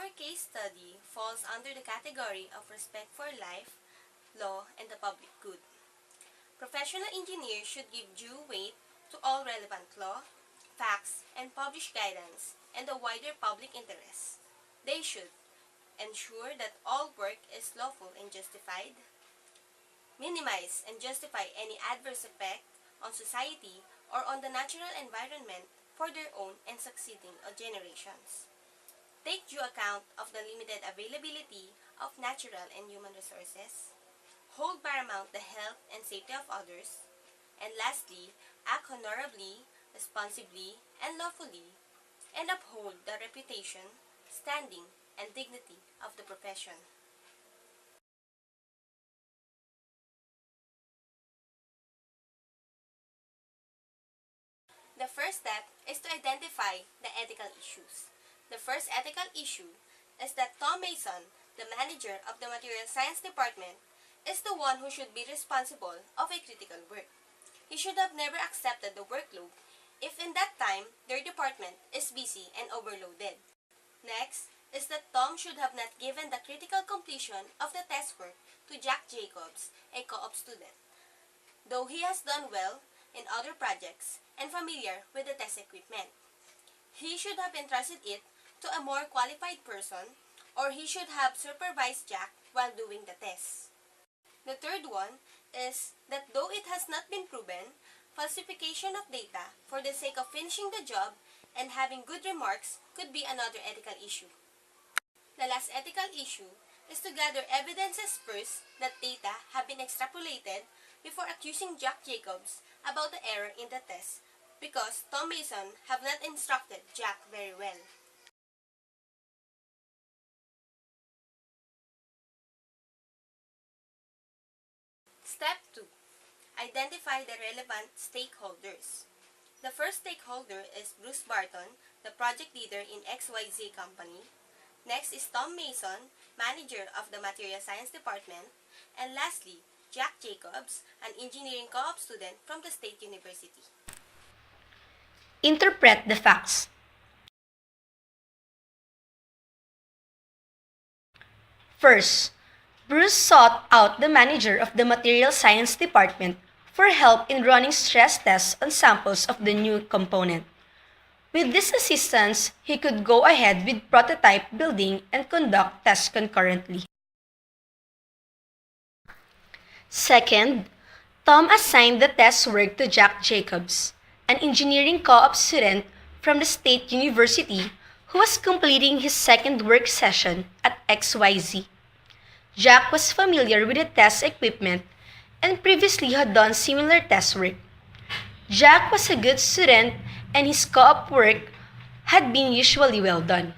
Our case study falls under the category of respect for life, law, and the public good. Professional engineers should give due weight to all relevant law, facts, and published guidance and the wider public interest. They should ensure that all work is lawful and justified, minimize and justify any adverse effect on society or on the natural environment for their own and succeeding generations. Take due account of the limited availability of natural and human resources, hold paramount the health and safety of others, and lastly, act honorably, responsibly, and lawfully, and uphold the reputation, standing, and dignity of the profession. The first step is to identify the ethical issues. The first ethical issue is that Tom Mason, the manager of the Material Science Department, is the one who should be responsible of a critical work. He should have never accepted the workload if in that time their department is busy and overloaded. Next is that Tom should have not given the critical completion of the test work to Jack Jacobs, a co-op student. Though he has done well in other projects and familiar with the test equipment, he should have entrusted it to a more qualified person, or he should have supervised Jack while doing the test. The third one is that though it has not been proven, falsification of data for the sake of finishing the job and having good remarks could be another ethical issue. The last ethical issue is to gather evidences first that data have been extrapolated before accusing Jack Jacobs about the error in the test, because Tom Mason have not instructed Jack very well. Step 2. Identify the relevant stakeholders. The first stakeholder is Bruce Barton, the project leader in XYZ company. Next is Tom Mason, manager of the Material Science Department. And lastly, Jack Jacobs, an engineering co-op student from the State University. Interpret the facts. First, Bruce sought out the manager of the Material Science Department for help in running stress tests on samples of the new component. With this assistance, he could go ahead with prototype building and conduct tests concurrently. Second, Tom assigned the test work to Jack Jacobs, an engineering co-op student from the State University who was completing his second work session at XYZ. Jack was familiar with the test equipment and previously had done similar test work. Jack was a good student and his co-op work had been usually well done.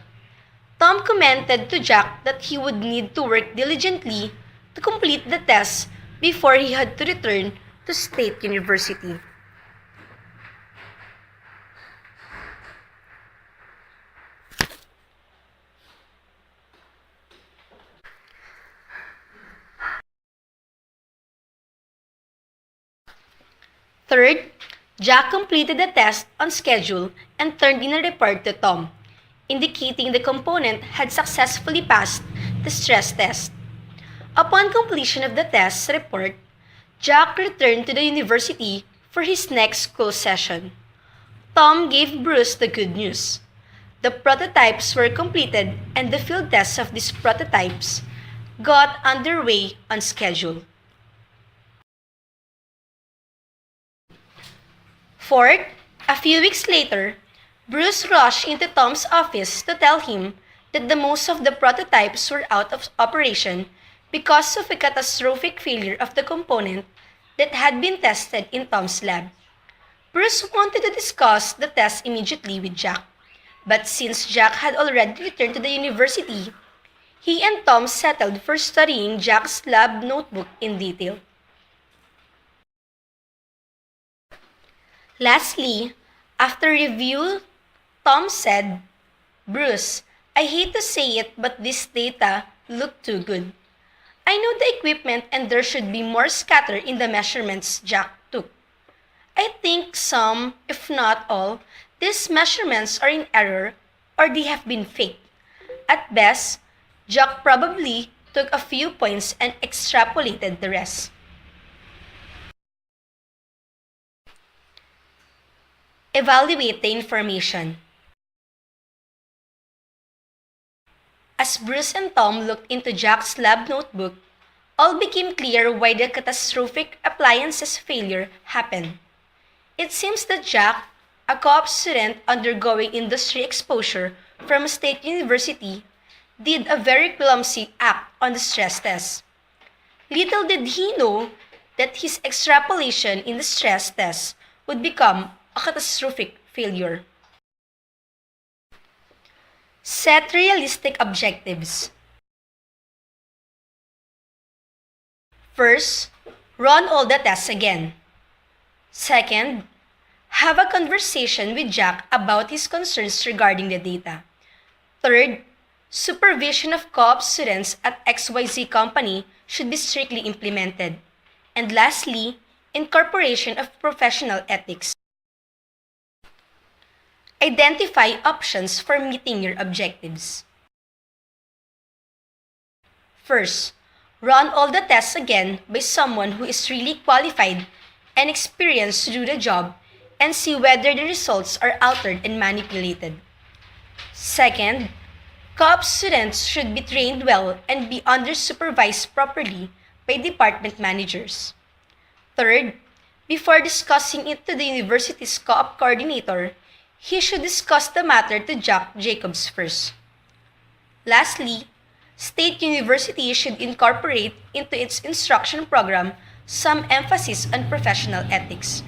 Tom commented to Jack that he would need to work diligently to complete the test before he had to return to State University. Third, Jack completed the test on schedule and turned in a report to Tom, indicating the component had successfully passed the stress test. Upon completion of the test report, Jack returned to the university for his next school session. Tom gave Bruce the good news. The prototypes were completed and the field tests of these prototypes got underway on schedule. Fourth, a few weeks later, Bruce rushed into Tom's office to tell him that the most of the prototypes were out of operation because of a catastrophic failure of the component that had been tested in Tom's lab. Bruce wanted to discuss the test immediately with Jack, but since Jack had already returned to the university, he and Tom settled for studying Jack's lab notebook in detail. Lastly, after review, Tom said, "Bruce, I hate to say it, but this data look too good. I know the equipment and there should be more scatter in the measurements Jack took. I think some, if not all, these measurements are in error or they have been faked. At best, Jack probably took a few points and extrapolated the rest. Evaluate the information. As Bruce and Tom looked into Jack's lab notebook, all became clear why the catastrophic appliances failure happened. It seems that Jack, a co-op student undergoing industry exposure from a state university, did a very clumsy act on the stress test. Little did he know that his extrapolation in the stress test would become a catastrophic failure. Set realistic objectives. First, run all the tests again. Second, have a conversation with Jack about his concerns regarding the data. Third, supervision of co-op students at XYZ company should be strictly implemented. And lastly, incorporation of professional ethics. Identify options for meeting your objectives. First, run all the tests again by someone who is really qualified and experienced to do the job and see whether the results are altered and manipulated. Second, co-op students should be trained well and be under-supervised properly by department managers. Third, before discussing it to the university's co-op coordinator, he should discuss the matter to Jack Jacobs first. Lastly, State University should incorporate into its instruction program some emphasis on professional ethics.